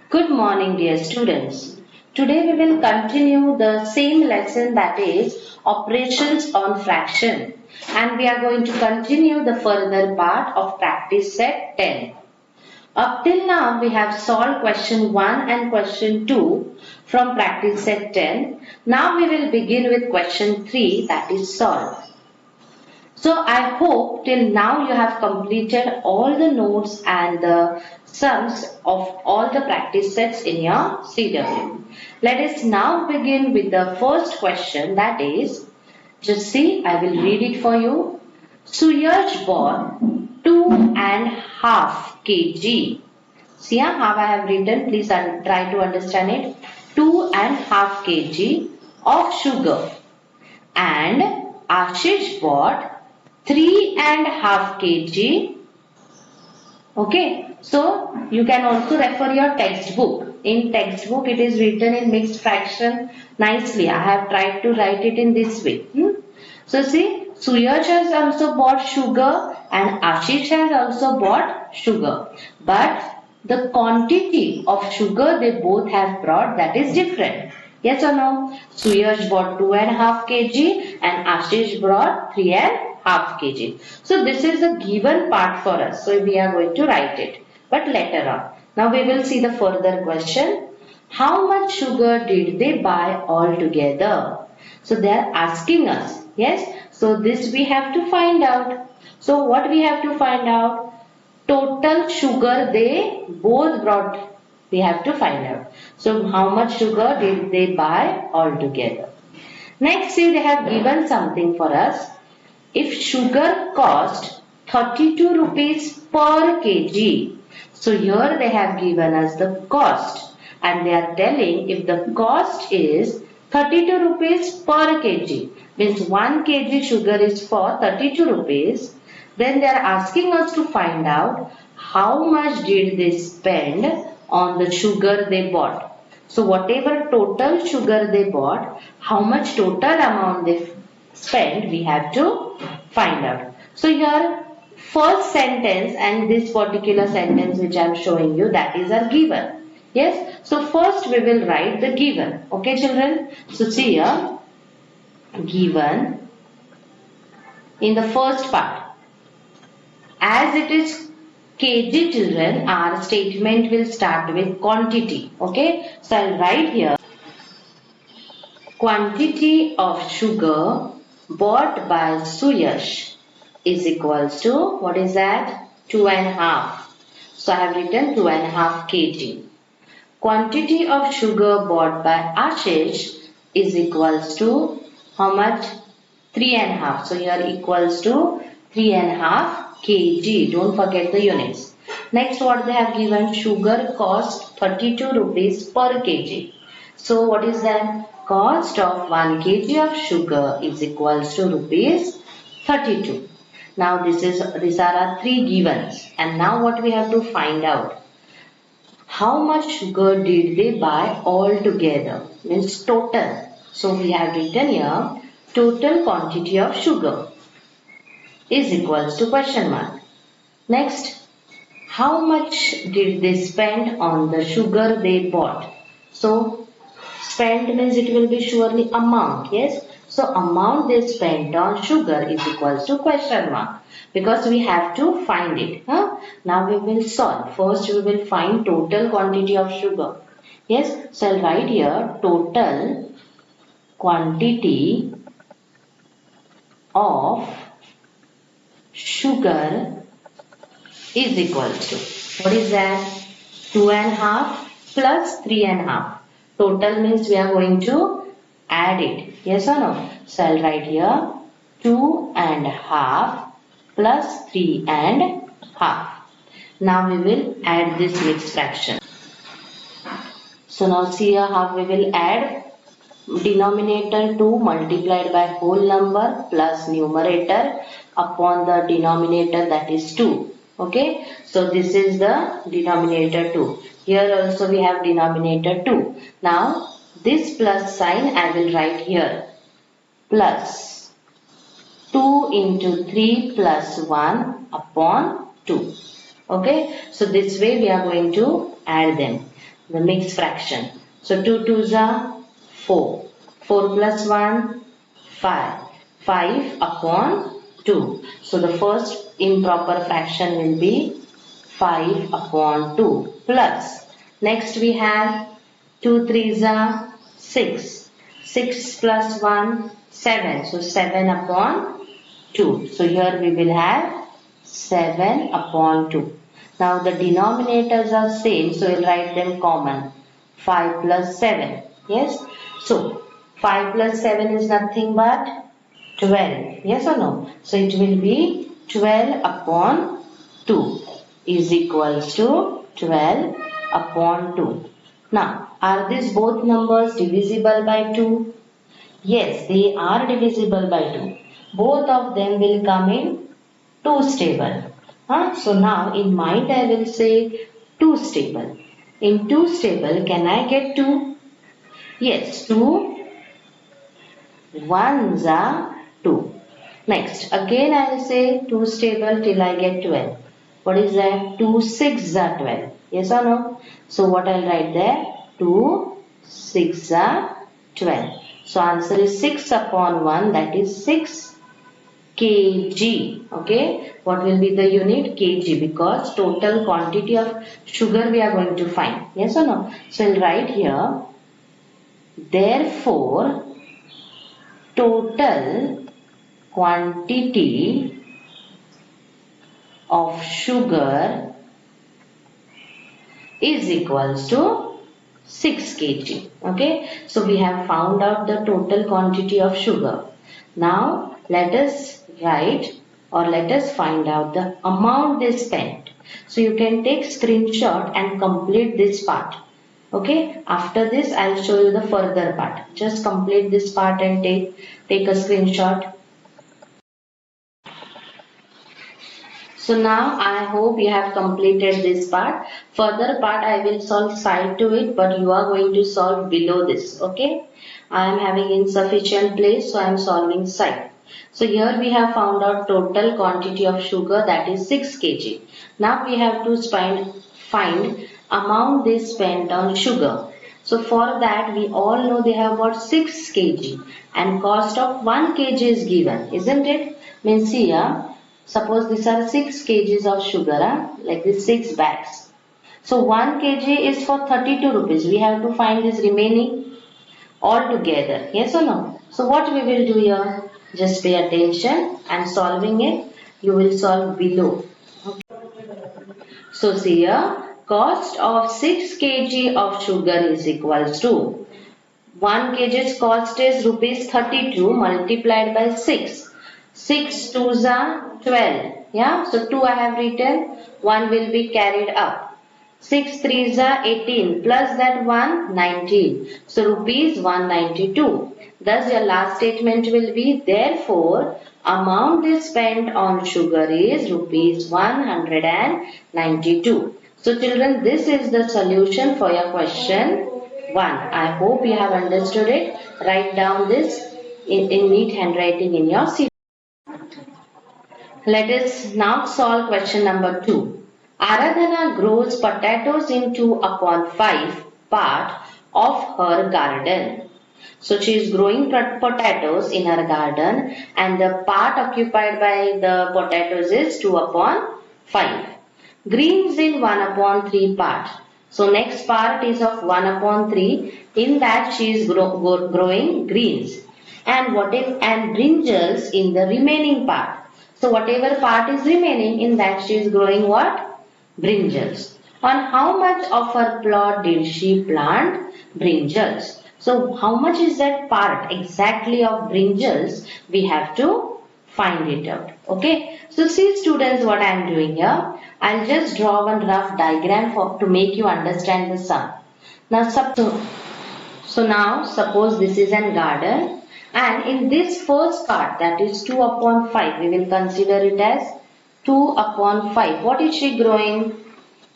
Good morning, dear students. Today we will continue the same lesson, that is operations on fraction, and we are going to continue the further part of practice set 10. Up till now we have solved question 1 and question 2 from practice set 10. Now we will begin with question 3, that is solve. So I hope till now you have completed all the notes and the sums of all the practice sets in your CW. Let us now begin with the first question, that is, just see, I will read it for you. Suyaj bought 2.5 kg. See how I have written, please try to understand it. 2.5 kg of sugar, and Ashish bought 3.5 kg. Okay, so you can also refer your textbook. In textbook it is written in mixed fraction nicely. I have tried to write it in this way. So see, Suyaj has also bought sugar and Ashish has also bought sugar. But the quantity of sugar they both have brought, that is different. Yes or no? Suyaj bought 2.5 kg and Ashish brought 3.5 kg. So this is the given part for us. So we are going to write it. But later on. Now we will see the further question. How much sugar did they buy altogether? So they are asking us. Yes. So this we have to find out. So what we have to find out? Total sugar they both brought, we have to find out. So how much sugar did they buy altogether? Next, see, they have given something for us. If sugar cost 32 rupees per kg, so here they have given us the cost, and they are telling if the cost is 32 rupees per kg, means 1 kg sugar is for 32 rupees, then they are asking us to find out how much did they spend on the sugar they bought. So whatever total sugar they bought, how much total amount they spent, we have to find out. So here first sentence and this particular sentence which I am showing you, that is a given. Yes. So first we will write the given. Okay children. So see here, given in the first part. As it is kg children, our statement will start with quantity. Okay. So I will write here quantity of sugar bought by Suyash is equals to, what is that? 2.5. So I have written 2.5 kg. Quantity of sugar bought by Ashish is equals to how much? 3.5. So here equals to 3.5 kg. Don't forget the units. Next, what they have given? Sugar cost 32 rupees per kg. So what is that? Cost of 1 kg of sugar is equals to rupees 32. Now these are our three givens, and now what we have to find out? How much sugar did they buy altogether? Means total. So we have written here total quantity of sugar is equals to question mark. Next, how much did they spend on the sugar they bought? So spend means it will be surely amount. Yes. So amount they spent on sugar is equals to question mark, because we have to find it. Now we will solve. First we will find total quantity of sugar. Yes. So I'll write here total quantity of sugar is equals to, what is that? 2.5 plus 3.5. Total means we are going to add it. Yes or no? So I'll write here 2.5 plus 3.5. Now we will add this mixed fraction. So now see here how we will add. Denominator 2 multiplied by whole number plus numerator upon the denominator, that is 2. Okay. So this is the denominator 2. Here also we have denominator 2. Now this plus sign I will write here. Plus 2 into 3 plus 1 upon 2. Okay. So this way we are going to add them. the mixed fraction. So 2 2s are 4. 4 plus 1, 5. 5 upon 2. So the first improper fraction will be 5 upon 2 plus. Next we have 2 3s are 6. 6 plus 1, 7. So 7 upon 2. So here we will have 7 upon 2. Now the denominators are same, so we'll write them common. 5 plus 7. Yes. So 5 plus 7 is nothing but 12. Yes or no? So it will be 12 upon 2 is equals to 12 upon 2. Now, are these both numbers divisible by 2? Yes, they are divisible by 2. Both of them will come in 2's table. So now in mind I will say 2's table. In 2's table, can I get 2? Yes, 2 ones are 2. Next, again I will say 2's table till I get 12. What is that? 2 6 are 12. Yes or no? So what I'll write there? 2 6 are 12. So answer is 6 upon 1, that is 6 kg. Okay. What will be the unit? Kg, because total quantity of sugar we are going to find. Yes or no? So I'll write here. Therefore, total quantity of sugar is equals to 6 kg. Okay. So we have found out the total quantity of sugar. Now let us write or let us find out the amount they spent. So you can take screenshot and complete this part. Okay. After this I'll show you the further part. Just complete this part and take a screenshot. So now I hope you have completed this part. Further part I will solve side to it, but you are going to solve below this. Okay. I am having insufficient place, so I am solving side. So here we have found out total quantity of sugar, that is 6 kg. Now we have to find amount they spent on sugar. So for that we all know they have got 6 kg and cost of 1 kg is given, isn't it? Means here, suppose these are 6 kgs of sugar, like this 6 bags. So 1 kg is for 32 rupees. We have to find this remaining all together. Yes or no? So what we will do here? Just pay attention and solving it. You will solve below. Okay. So see here, cost of 6 kg of sugar is equals to 1 kg's cost is rupees 32 multiplied by 6. 6 2s are 12. Yeah, so 2 I have written, 1 will be carried up. 6 3s are 18 plus that 1 19. So rupees 192. Thus your last statement will be, therefore amount they spent on sugar is rupees 192. So children, this is the solution for your question 1. I hope you have understood it. Write down this in neat handwriting in your sheet. Let us now solve question number 2. Aradhana grows potatoes in 2/5 part of her garden. So she is growing potatoes in her garden and the part occupied by the potatoes is 2/5. Greens in 1/3 part. So next part is of 1/3. In that she is growing greens. And brinjals in the remaining part. So whatever part is remaining, in that she is growing what? Brinjals. On how much of her plot did she plant brinjals? So how much is that part exactly of brinjals? We have to find it out. Okay. So see students, what I am doing here. I'll just draw one rough diagram to make you understand the sum. Now suppose this is a garden, and in this first part, that is 2/5, we will consider it as 2/5. What is she growing?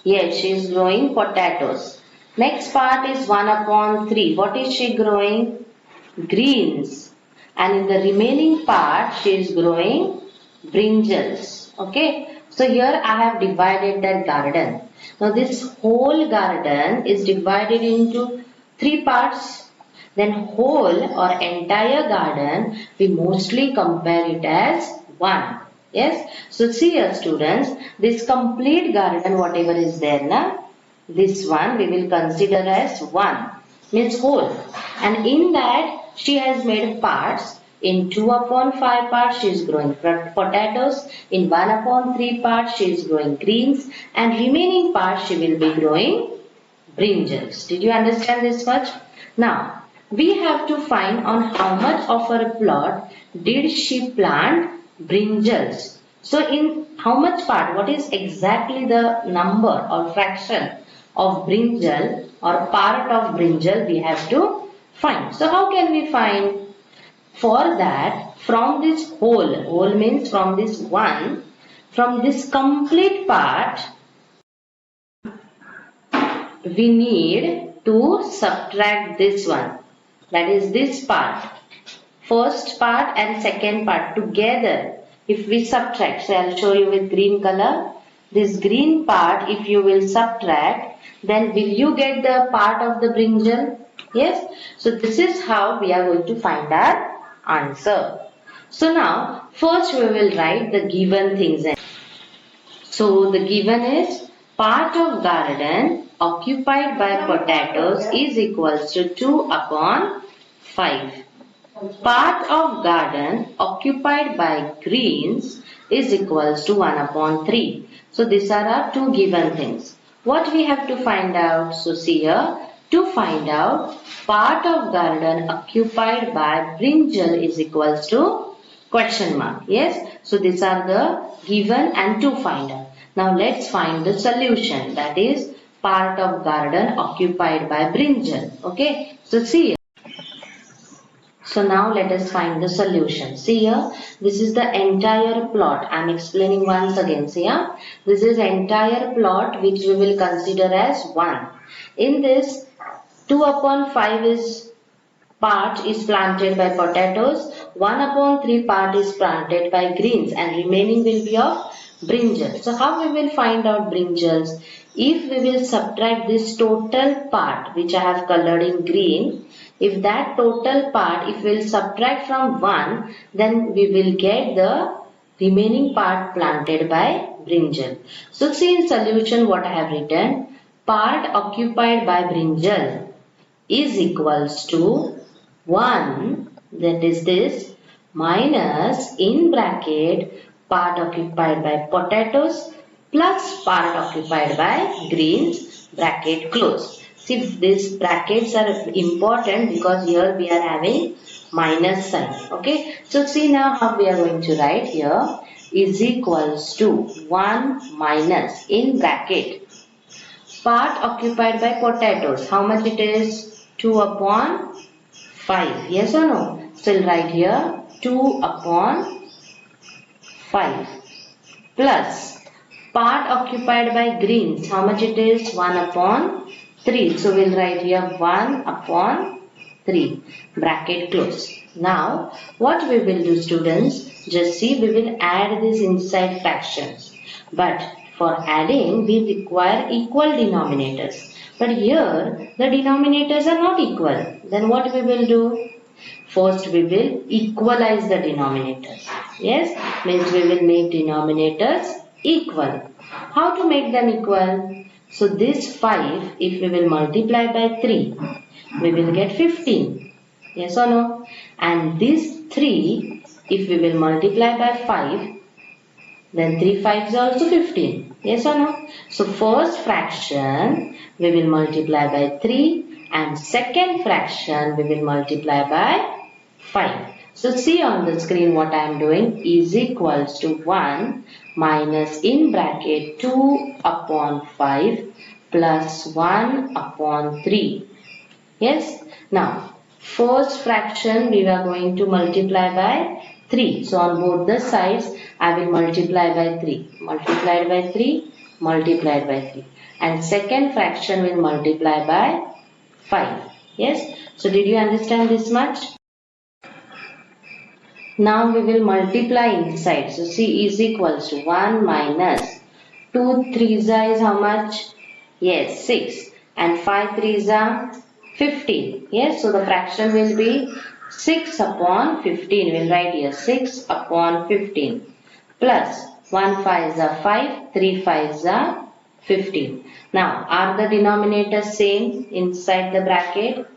Yes, she is growing potatoes. Next part is 1/3. What is she growing? Greens. And in the remaining part, she is growing brinjals. Okay. So here I have divided that garden. Now this whole garden is divided into 3 parts. Then whole or entire garden, we mostly compare it as 1. Yes. So see here students, this complete garden whatever is there now, this one we will consider as 1, means whole. And in that she has made parts. In 2 upon 5 parts she is growing potatoes. In 1 upon 3 parts she is growing greens. And remaining parts she will be growing brinjals. Did you understand this much? Now we have to find on how much of her plot did she plant brinjals. So in how much part, what is exactly the number or fraction of brinjal or part of brinjal we have to find. So how can we find? For that, from this whole means from this one, from this complete part, we need to subtract this one. That is this part. First part and second part together. If we subtract, so I'll show you with green color. This green part, if you will subtract, then will you get the part of the brinjal? Yes. So this is how we are going to find our answer. So now, first we will write the given things. So the given is part of garden occupied by potatoes is equals to 2 upon 5. Part of garden occupied by greens is equals to 1 upon 3. So these are our two given things. What we have to find out? So see here, to find out part of garden occupied by brinjal is equals to question mark. Yes. So these are the given and to find out. Now let's find the solution, that is part of garden occupied by brinjal. Okay. So see here. So now let us find the solution. See here, this is the entire plot. I am explaining once again. See here, this is entire plot which we will consider as 1. In this, 2 upon 5 is part is planted by potatoes, 1 upon 3 part is planted by greens, and remaining will be of brinjals. So how we will find out brinjals? If we will subtract this total part which I have colored in green, if that total part, if we will subtract from 1, then we will get the remaining part planted by brinjal. So see in solution what I have written, part occupied by brinjal is equals to 1, that is this, minus in bracket part occupied by potatoes plus part occupied by greens, bracket close. See, these brackets are important because here we are having minus sign. Okay. So see now how we are going to write here, is equals to 1 minus in bracket part occupied by potatoes. How much it is? 2 upon 5. Yes or no? So we'll write here 2 upon 5 plus part occupied by greens. How much it is? 1 upon 3. So we'll write here 1 upon 3. Bracket close. Now what we will do students? Just see, we will add these inside fractions. But for adding we require equal denominators. But here the denominators are not equal. Then what we will do? First we will equalize the denominators. Yes, means we will make denominators equal. How to make them equal? So this 5, if we will multiply by 3, we will get 15. Yes or no? And this 3, if we will multiply by 5, then 3 5s are also 15. Yes or no? So first fraction we will multiply by 3 and second fraction we will multiply by 5. So see on the screen what I am doing, is equals to 1 minus in bracket 2 upon 5 plus 1 upon 3. Yes. Now first fraction we are going to multiply by 3. So on both the sides I will multiply by 3. Multiplied by 3, multiplied by 3. And second fraction will multiply by 5. Yes. So did you understand this much? Now we will multiply inside. So C is equals to 1 minus 2 threes is how much? Yes, 6. And 5 threes are 15. Yes, so the fraction will be 6 upon 15. We'll write here 6 upon 15. Plus 1 5s are 5, 3 5s are 15. Now, are the denominators same inside the bracket?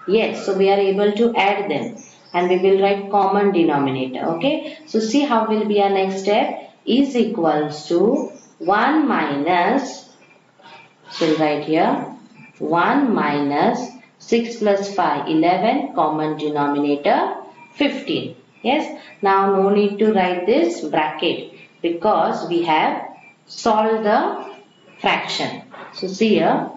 Yes, so we are able to add them and we will write common denominator. Okay, so see how will be our next step is equals to 1 minus, so we'll write here 1 minus 6 plus 5, 11, common denominator 15. Yes, now no need to write this bracket because we have solved the fraction. So see here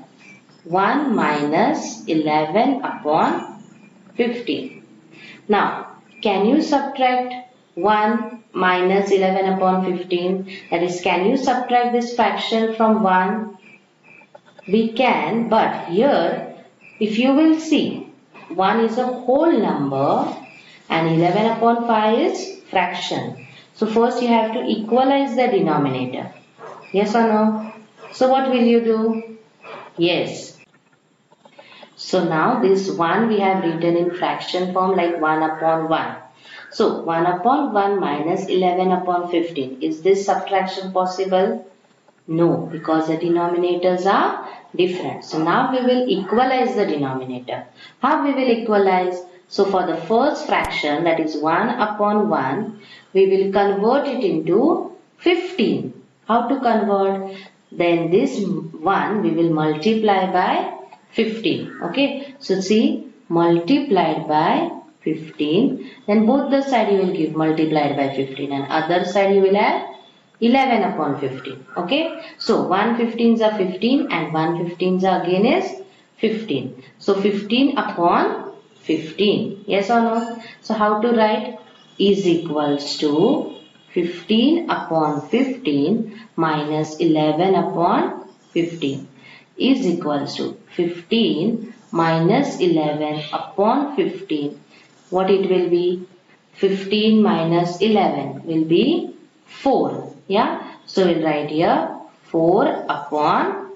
1 minus 11 upon 15. Now, can you subtract 1 minus 11 upon 15? That is, can you subtract this fraction from 1? We can, but here, if you will see, 1 is a whole number and 11 upon 5 is fraction. So, first you have to equalize the denominator. Yes or no? So, what will you do? Yes. So now this 1 we have written in fraction form like 1 upon 1. So 1 upon 1 minus 11 upon 15. Is this subtraction possible? No, because the denominators are different. So now we will equalize the denominator. How we will equalize? So for the first fraction, that is 1 upon 1, we will convert it into 15. How to convert? Then this 1 we will multiply by 15. Okay, so see, multiplied by 15, then both the side you will give multiplied by 15 and other side you will have 11 upon 15. Okay, so 1 15s are 15 and 1 15s are again is 15. So 15 upon 15. Yes or no? So how to write? Is equals to 15 upon 15 minus 11 upon 15 is equals to 15 minus 11 upon 15. What it will be? 15 minus 11 will be 4. Yeah. So we'll write here 4 upon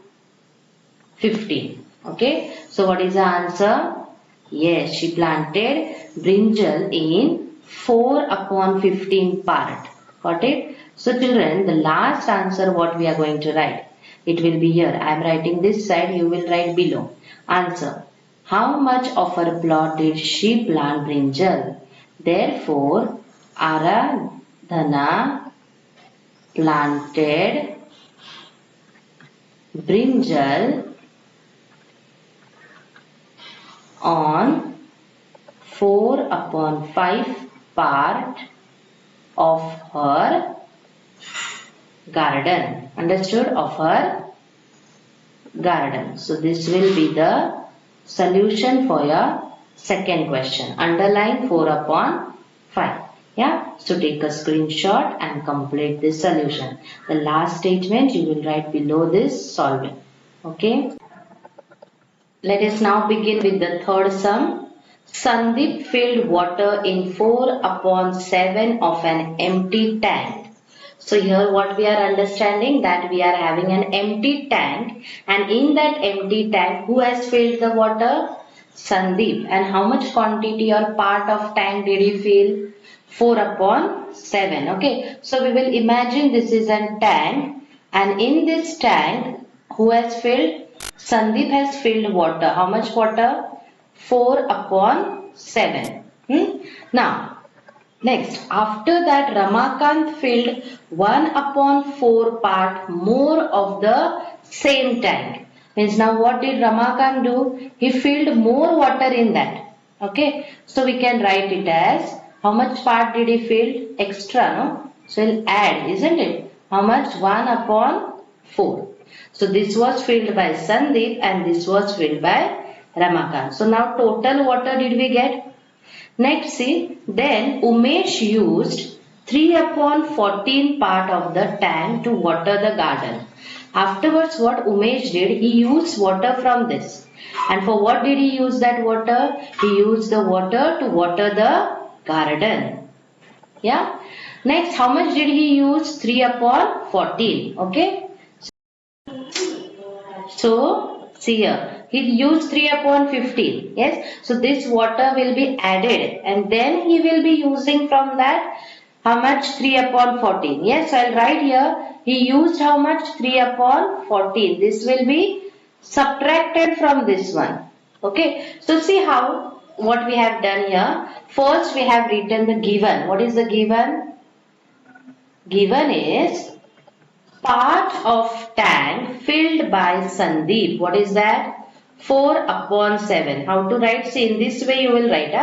15. Okay. So what is the answer? Yes, she planted brinjal in 4 upon 15 part. Got it? So children, the last answer what we are going to write? It will be here. I am writing this side. You will write below. Answer. How much of her plot did she plant brinjal? Therefore, Aradhana planted brinjal on 4 upon 5 part of her garden. Understood? Of her garden. So this will be the solution for your second question. Underline 4 upon 5. Yeah. So take a screenshot and complete this solution. The last statement you will write below this solving. Okay. Let us now begin with the third sum. Sandeep filled water in 4 upon 7 of an empty tank. So here what we are understanding, that we are having an empty tank, and in that empty tank who has filled the water? Sandeep. And how much quantity or part of tank did he fill? 4 upon 7. Okay. So we will imagine this is a tank, and in this tank who has filled? Sandeep has filled water. How much water? 4 upon 7. Now next, after that Ramakant filled 1 upon 4 part more of the same tank. Means now what did Ramakant do? He filled more water in that. Okay. So we can write it as, how much part did he fill? Extra, no? So we'll add, isn't it? How much? 1 upon 4. So this was filled by Sandeep and this was filled by Ramakant. So now total water did we get? Next see, then Umesh used 3 upon 14 part of the tank to water the garden. Afterwards what Umesh did, he used water from this. And for what did he use that water? He used the water to water the garden. Yeah. Next, how much did he use? 3 upon 14. Okay. So see here, he used 3 upon 15. Yes. So this water will be added and then he will be using from that how much? 3 upon 14. Yes. So I'll write here he used how much? 3 upon 14. This will be subtracted from this one. Okay. So see how what we have done here. First we have written the given. What is the given? Given is part of tank filled by Sandeep. What is that? 4 upon 7. How to write? See, in this way you will write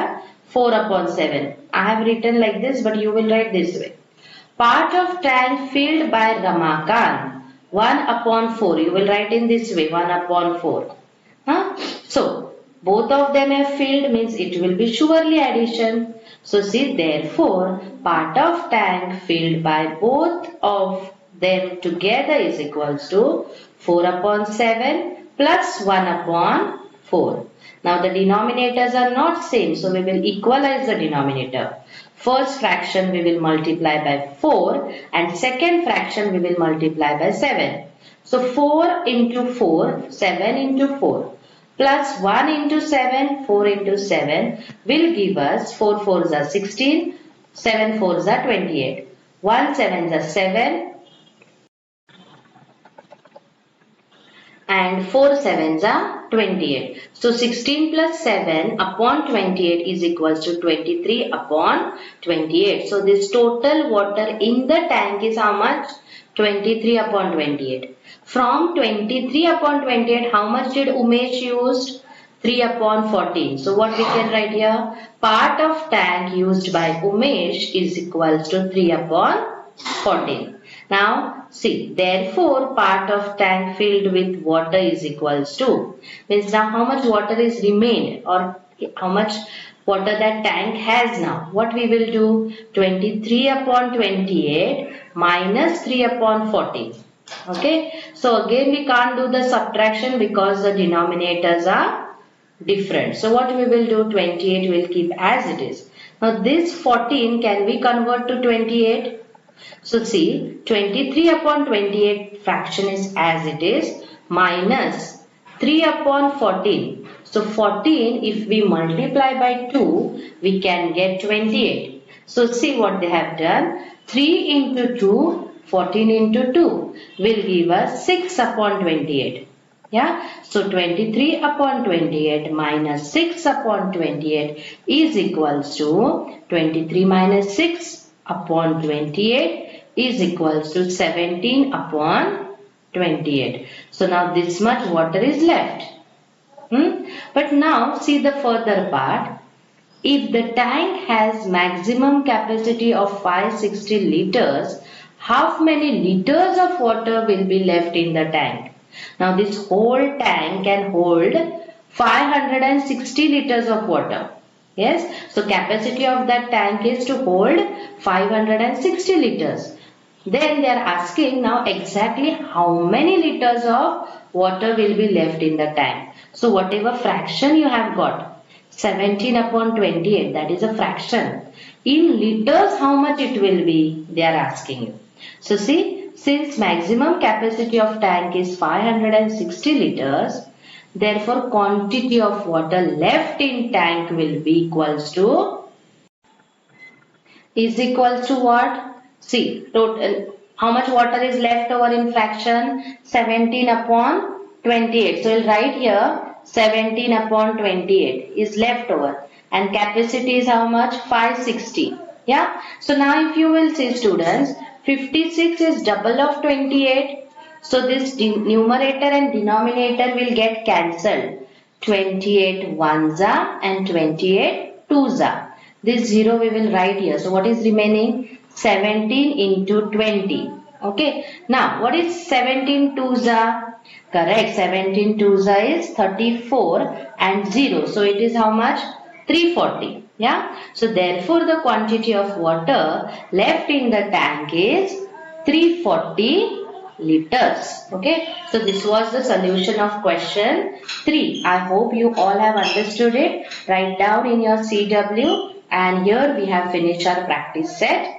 4 upon 7. I have written like this, but you will write this way. Part of tank filled by Ramakant. 1 upon 4. You will write in this way. 1 upon 4. So, both of them have filled means it will be surely addition. So, see, therefore, part of tank filled by both of them together is equals to 4 upon 7 plus 1 upon 4. Now the denominators are not same, so we will equalize the denominator. First fraction we will multiply by 4 and second fraction we will multiply by 7. So 4 into 4, 7 into 4 plus 1 into 7, 4 into 7 will give us 4 4s are 16, 7 4s are 28. 1 7s are 7 and 4 7s are 28. So 16 plus 7 upon 28 is equals to 23 upon 28. So this total water in the tank is how much? 23 upon 28. From 23 upon 28, how much did Umesh use? 3 upon 14. So what we can write here? Part of tank used by Umesh is equals to 3 upon 14. Now see, therefore part of tank filled with water is equals to, means now how much water is remained or how much water that tank has now. What we will do? 23 upon 28 minus 3 upon 14. Okay. So again we can't do the subtraction because the denominators are different. So what we will do? 28 will keep as it is. Now this 14 can we convert to 28? So see, 23 upon 28 fraction is as it is minus 3 upon 14. So 14 if we multiply by 2 we can get 28. So see what they have done. 3 into 2, 14 into 2 will give us 6 upon 28. Yeah. So 23 upon 28 minus 6 upon 28 is equals to 23 minus 6 upon 28 is equals to 17 upon 28. So now this much water is left. But now see the further part. If the tank has maximum capacity of 560 liters, how many liters of water will be left in the tank? Now this whole tank can hold 560 liters of water. Yes. So capacity of that tank is to hold 560 liters. Then they are asking now exactly how many liters of water will be left in the tank. So whatever fraction you have got, 17 upon 28, that is a fraction. In liters, how much it will be? They are asking you. So see, since maximum capacity of tank is 560 liters, therefore quantity of water left in tank will be equals to, is equals to what? See, total, how much water is left over in fraction? 17 upon 28. So, we'll write here 17 upon 28 is left over. And capacity is how much? 560. Yeah. So, now if you will see students, 56 is double of 28. So, this numerator and denominator will get cancelled. 28 ones are and 28 twos are. This 0 we will write here. So, what is remaining? 17 into 20. Okay. Now, what is 17 twos are? Correct. 17 twos are is 34 and 0. So, it is how much? 340. Yeah. So, therefore, the quantity of water left in the tank is 340 liters. Okay. So, this was the solution of question 3. I hope you all have understood it. Write down in your CW. And here we have finished our practice set.